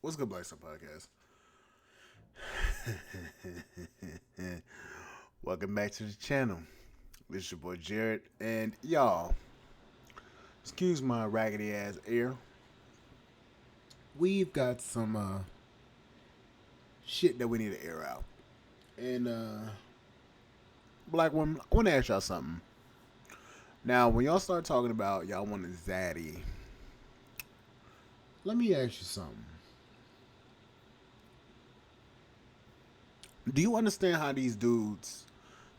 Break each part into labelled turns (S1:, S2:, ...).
S1: What's good, Black Star Podcast? Welcome back to the channel. This is your boy Jared, and y'all, excuse my raggedy ass air. We've got some shit that we need to air out. And black women, I want to ask y'all something. Now, when y'all start talking about y'all want a zaddy, let me ask you something. Do you understand how these dudes,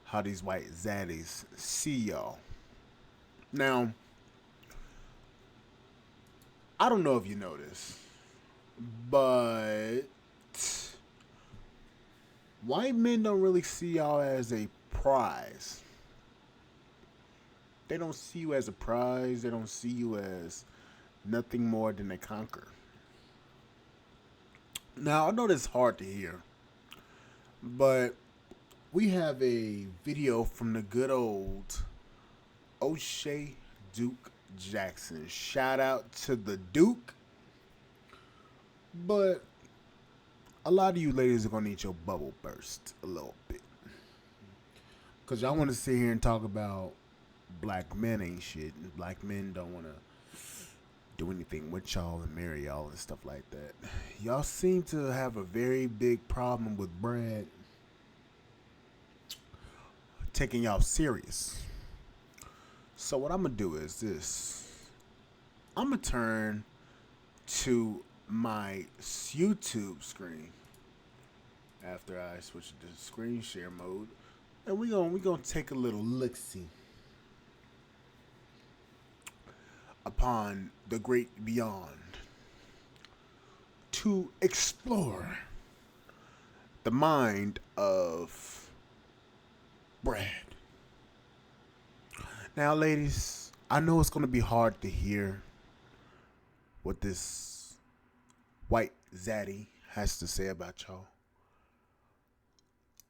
S1: how these white zaddies see y'all? Now, I don't know if you know this, but white men don't really see y'all as a prize. They don't see you as a prize. They don't see you as nothing more than a conquer. Now, I know this is hard to hear, but we have a video from the good old O'Shea Duke Jackson. Shout out to the Duke. But a lot of you ladies are going to need your bubble burst a little bit. Because y'all want to sit here and talk about black men ain't shit. And black men don't want to do anything with y'all and marry y'all and stuff like that. Y'all seem to have a very big problem with Brad taking y'all serious. So what I'm going to do is this. I'm going to turn to my YouTube screen after I switch to screen share mode. And we're gonna take a little look-see upon the great beyond to explore the mind of Brad. Now, ladies, I know it's going to be hard to hear what this white zaddy has to say about y'all.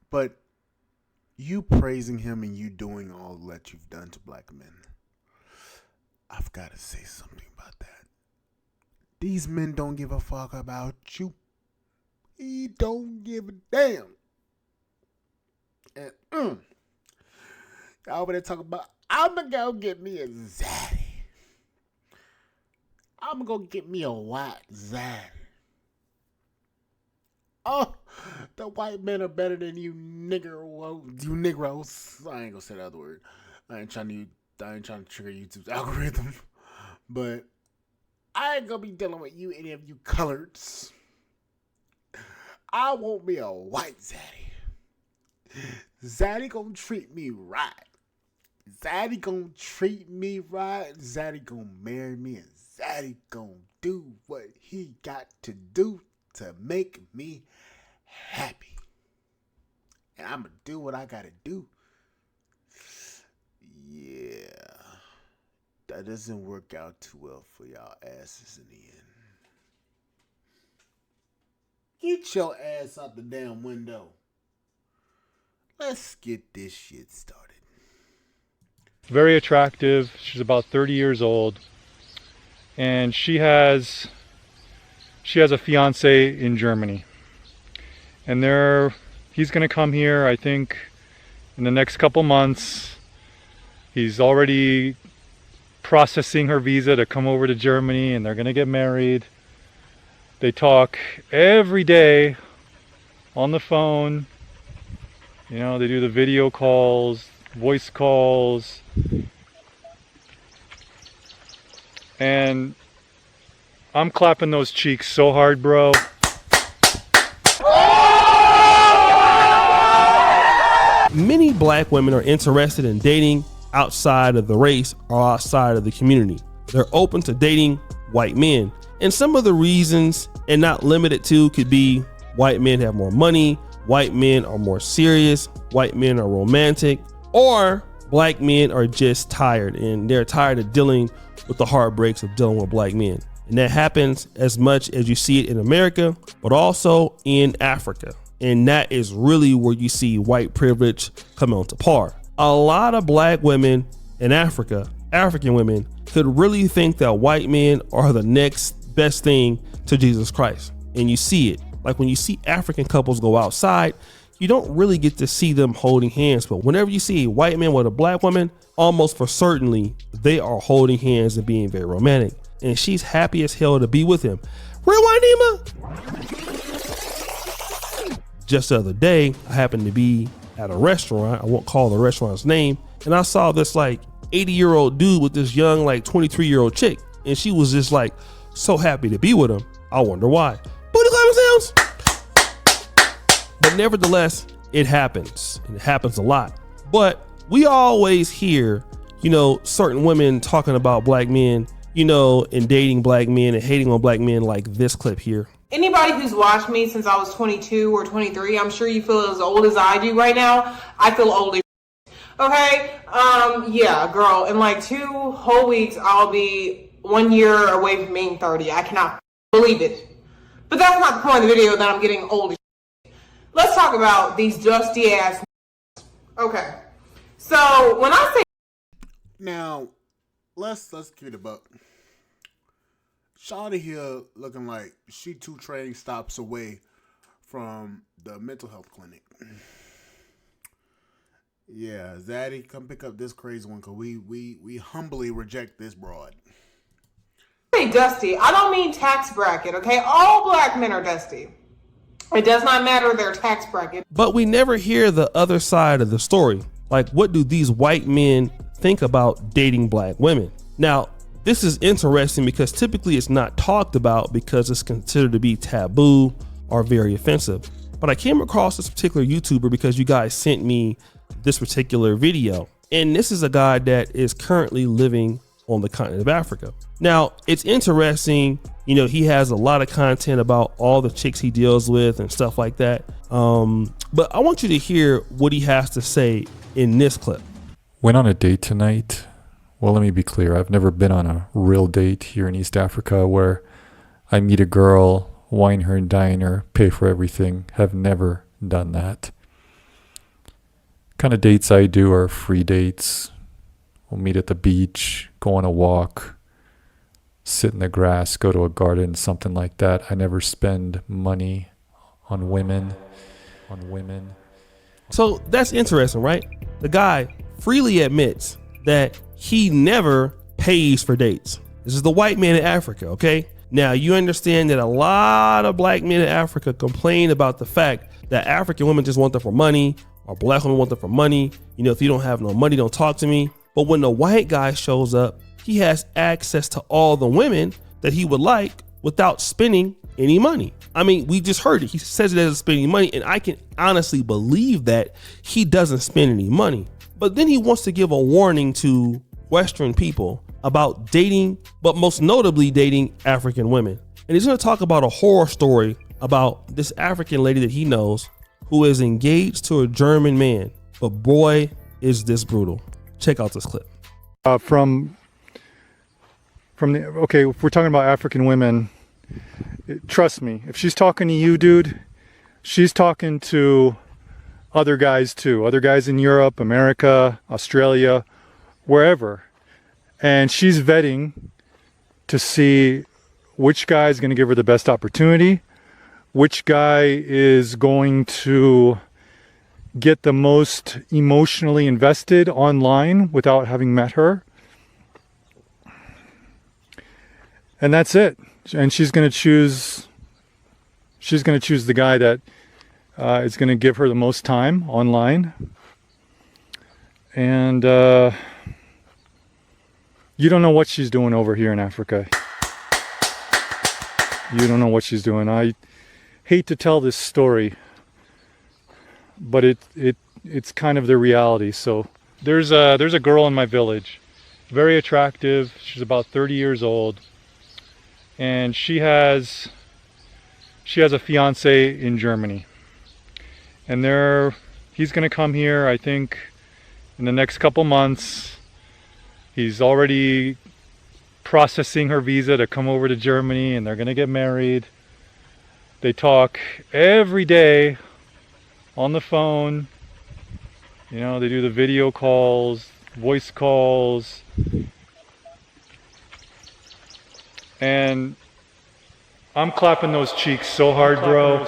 S1: But you praising him and you doing all that you've done to black men, I've got to say something about that. These men don't give a fuck about you. He don't give a damn. And y'all over there talking about, I'm going to go get me a zaddy. I'm going to go get me a white zaddy. Oh, the white men are better than you Negroes. I ain't gonna say the other word. I ain't trying to trigger YouTube's algorithm. But I ain't gonna be dealing with you, any of you coloreds. I want me a white zaddy. Zaddy gonna treat me right. Zaddy gonna treat me right. Zaddy gonna marry me, and Zaddy gonna do what he got to do to make me happy. And I'm going to do what I got to do. Yeah. That doesn't work out too well for y'all asses in the end. Get your ass out the damn window. Let's get this shit started.
S2: Very attractive. She's about 30 years old. And she has a fiance in Germany, and he's going to come here, I think, in the next couple months. He's already processing her visa to come over to Germany, and they're going to get married. They talk every day on the phone. You know, they do the video calls, voice calls, and I'm clapping those cheeks so hard, bro.
S3: Many black women are interested in dating outside of the race or outside of the community. They're open to dating white men. And some of the reasons, and not limited to, could be white men have more money, white men are more serious, white men are romantic, or black men are just tired and they're tired of dealing with the heartbreaks of dealing with black men. And that happens as much as you see it in America, but also in Africa. And that is really where you see white privilege come onto par. A lot of black women in Africa, African women, could really think that white men are the next best thing to Jesus Christ. and you see it. Like when you see African couples go outside, you don't really get to see them holding hands. But whenever you see a white man with a black woman, almost for certainly they are holding hands and being very romantic. And she's happy as hell to be with him. Rewind, Nima. Just the other day, I happened to be at a restaurant. I won't call the restaurant's name. And I saw this like 80-year-old dude with this young like 23-year-old chick. And she was just like so happy to be with him. I wonder why. Booty clapping sounds. But nevertheless, it happens. And it happens a lot. But we always hear, you know, certain women talking about black men, you know, and dating black men and hating on black men, like this clip here.
S4: Anybody who's watched me since I was 22 or 23, I'm sure you feel as old as I do right now. I feel old as okay? Yeah, girl, in like 2 whole weeks, I'll be 1 year away from being 30. I cannot believe it. But that's not the point of the video, that I'm getting old as Let's talk about these dusty ass. Okay. So, when I say...
S1: Now, let's keep it a buck. Shawty here looking like she 2 train stops away from the mental health clinic. Yeah, Zaddy, come pick up this crazy one, because we humbly reject this broad.
S4: Hey, dusty, I don't mean tax bracket, okay? All black men are dusty. It does not matter their tax bracket.
S3: But we never hear the other side of the story. Like, what do these white men think about dating black women? Now, this is interesting because typically it's not talked about because it's considered to be taboo or very offensive. But I came across this particular YouTuber because you guys sent me this particular video. And this is a guy that is currently living on the continent of Africa. Now, it's interesting, you know, he has a lot of content about all the chicks he deals with and stuff like that. But I want you to hear what he has to say in this clip.
S2: Went on a date tonight. Well, let me be clear. I've never been on a real date here in East Africa where I meet a girl, wine her and dine her, pay for everything. Have never done that. Kind of dates I do are free dates. We'll meet at the beach, go on a walk, sit in the grass, go to a garden, something like that. I never spend money on women.
S3: So that's interesting, right? The guy freely admits that he never pays for dates. This is the white man in Africa, okay? Now, you understand that a lot of black men in Africa complain about the fact that African women just want them for money, or black women want them for money. You know, if you don't have no money, don't talk to me. But when the white guy shows up, he has access to all the women that he would like without spending any money. I mean, we just heard it. He says it doesn't spend any money, and I can honestly believe that he doesn't spend any money. But then he wants to give a warning to Western people about dating, but most notably dating African women. And he's going to talk about a horror story about this African lady that he knows who is engaged to a German man. But boy, is this brutal. Check out this clip.
S2: From the, okay, if we're talking about African women, trust me, if she's talking to you, dude, she's talking to other guys too. Other guys in Europe, America, Australia, wherever. And she's vetting to see which guy is going to give her the best opportunity, which guy is going to get the most emotionally invested online without having met her. And that's it. And she's going to choose the guy that is going to give her the most time online. And you don't know what she's doing over here in Africa. You don't know what she's doing. I hate to tell this story, but it's kind of the reality. So there's a girl in my village, very attractive. She's about 30 years old, and she has a fiance in Germany, and he's gonna come here, I think, in the next couple months. He's already processing her visa to come over to Germany, and they're gonna get married. They talk every day on the phone. You know, they do the video calls, voice calls. And I'm clapping those cheeks so hard, bro.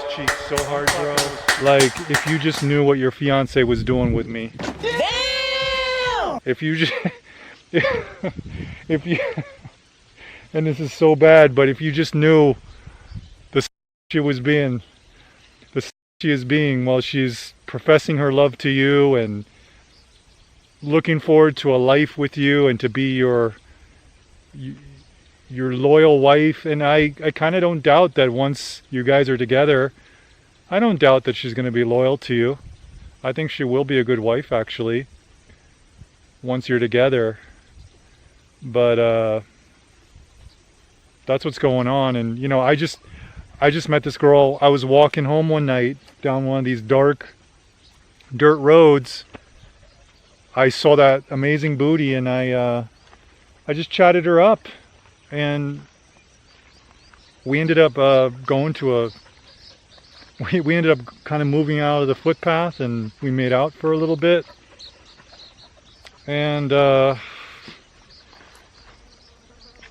S2: Like, if you just knew what your fiance was doing with me. Damn! If you just, if you, and this is so bad, but if you just knew the she was being, the she is being while she's professing her love to you and looking forward to a life with you and to be your loyal wife. And I kind of don't doubt that once you guys are together, I don't doubt that she's going to be loyal to you. I think she will be a good wife, actually, once you're together. But that's what's going on. And you know, I just met this girl. I was walking home one night down one of these dark dirt roads. I saw that amazing booty, and I just chatted her up, and we ended up going to a. We ended up kind of moving out of the footpath, and we made out for a little bit, and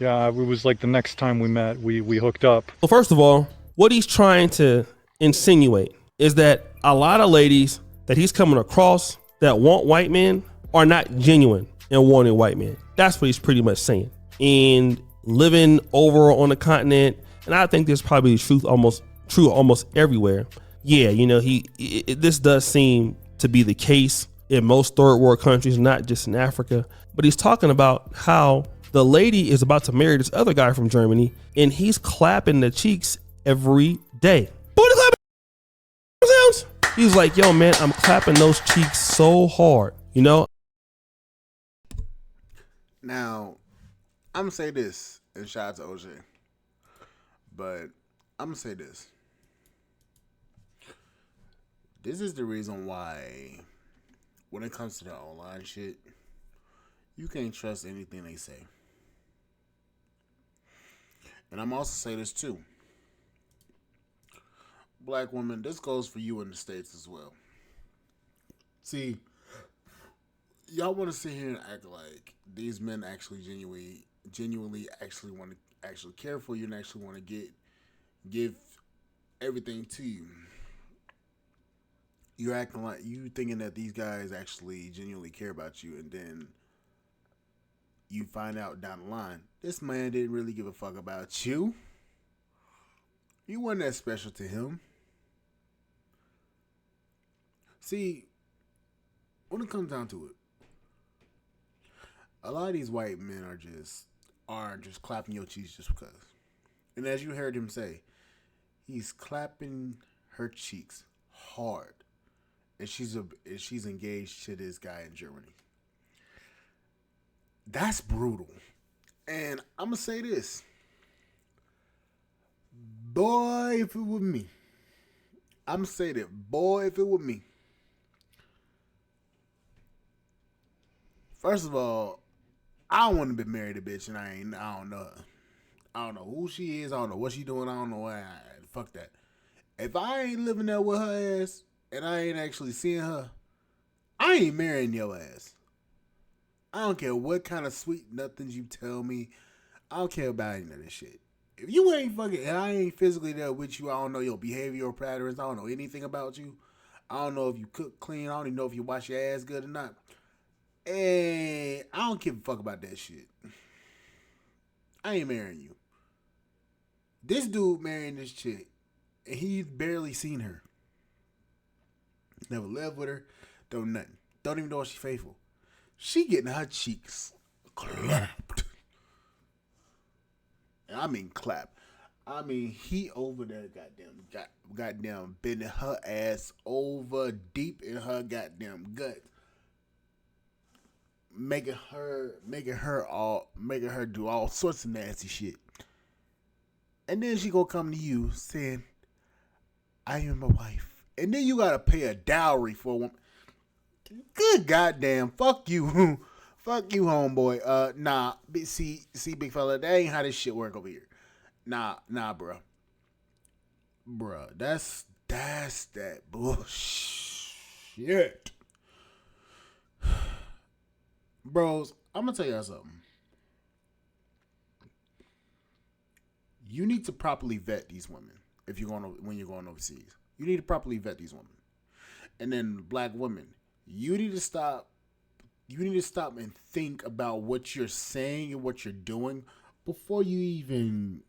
S2: yeah, it was like the next time we met, we hooked up.
S3: Well, first of all, what he's trying to insinuate is that a lot of ladies that he's coming across that want white men are not genuine in wanting white men. That's what he's pretty much saying. And living over on the continent, and I think there's probably truth almost everywhere. Yeah, you know, this does seem to be the case in most third world countries, not just in Africa. But he's talking about how the lady is about to marry this other guy from Germany, and he's clapping the cheeks every day. Booty clapping sounds. He's like, yo, man, I'm clapping those cheeks so hard, you know?
S1: Now, I'm going to say this, and shout out to OJ, but I'm going to say this. This is the reason why, when it comes to the online shit, you can't trust anything they say. And I'm also say this too. Black women, this goes for you in the States as well. See, y'all want to sit here and act like these men actually genuinely actually want to actually care for you and actually want to give everything to you. You're acting like you thinking that these guys actually genuinely care about you, and then you find out down the line, this man didn't really give a fuck about you. You weren't that special to him. See, when it comes down to it, a lot of these white men aren't just clapping your cheeks just because. And as you heard him say, he's clapping her cheeks hard. And she's engaged to this guy in Germany. That's brutal. And I'm going to say this. Boy, if it were me. I'm going to say that. Boy, if it were me. First of all, I don't want to be married to a bitch and I don't know her. I don't know who she is. I don't know what she doing. I don't know why. Fuck that. If I ain't living there with her ass and I ain't actually seeing her, I ain't marrying your ass. I don't care what kind of sweet nothings you tell me. I don't care about any of this shit. If you ain't fucking, and I ain't physically there with you, I don't know your behavioral patterns. I don't know anything about you. I don't know if you cook clean. I don't even know if you wash your ass good or not. And I don't give a fuck about that shit. I ain't marrying you. This dude marrying this chick, and he's barely seen her. Never lived with her. Don't nothing. Don't even know if she's faithful. She getting her cheeks clapped. And I mean clap. I mean, he over there goddamn bending her ass over deep in her goddamn gut. Making her do all sorts of nasty shit. And then she gonna come to you saying, I am my wife. And then you gotta pay a dowry for a woman. Good goddamn, fuck you. Fuck you, homeboy. Nah, see, big fella, that ain't how this shit work over here. Nah, bruh. Bruh, that's that bullshit. Bros, I'm gonna tell y'all something. you need to properly vet these women if you're going when you're going overseas. You need to properly vet these women. And then black women, you need to stop. You need to stop and think about what you're saying and what you're doing before you even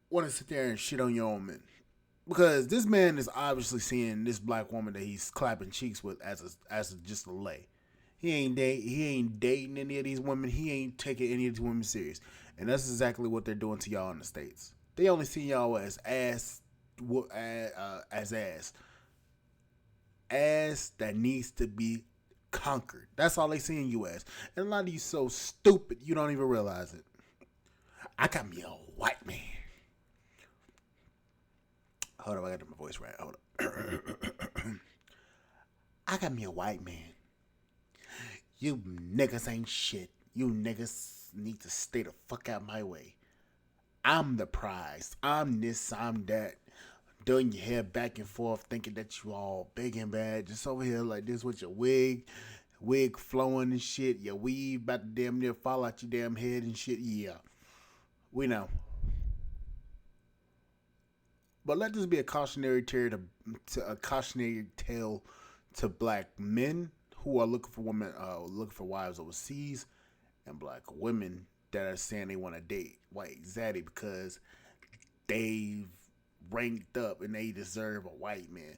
S1: want to sit there and shit on your own men. Because this man is obviously seeing this black woman that he's clapping cheeks with as just a lay. He ain't dating any of these women. He ain't taking any of these women serious. And that's exactly what they're doing to y'all in the States. They only see y'all as ass. Ass that needs to be conquered. That's all they see in you as. And a lot of you so stupid you don't even realize it. I got me a white man. Hold up, I got my voice right. Hold up. I got me a white man. You niggas ain't shit. You niggas need to stay the fuck out my way. I'm the prize. I'm this, I'm that. Doing your hair back and forth, thinking that you all big and bad. Just over here like this with your wig flowing and shit. Your weave about to damn near fall out your damn head and shit. Yeah, we know. But let this be a cautionary tale to black men who are looking for women, looking for wives overseas, and black women that are saying they want to date white zaddy because they've ranked up and they deserve a white man.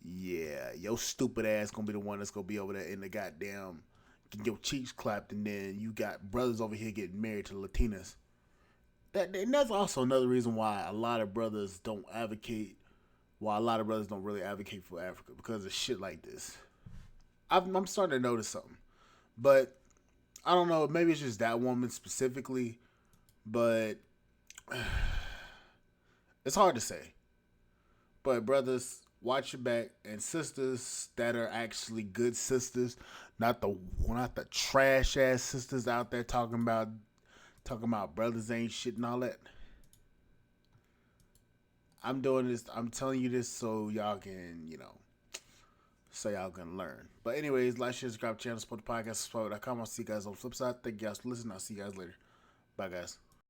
S1: Yeah, your stupid ass gonna be the one that's gonna be over there in the goddamn getting your cheeks clapped, and then you got brothers over here getting married to Latinas. And that's also another reason why a lot of brothers don't really advocate for Africa, because of shit like this. I'm starting to notice something, but I don't know. Maybe it's just that woman specifically, but it's hard to say. But brothers, watch your back, and sisters that are actually good sisters, not the trash ass sisters out there talking about brothers ain't shit and all that. I'm doing this. I'm telling you this so y'all can, learn. But anyways, like, share, subscribe, channel, support the podcast, support.com. I'll see you guys on the flip side. Thank you guys for listening. I'll see you guys later. Bye, guys.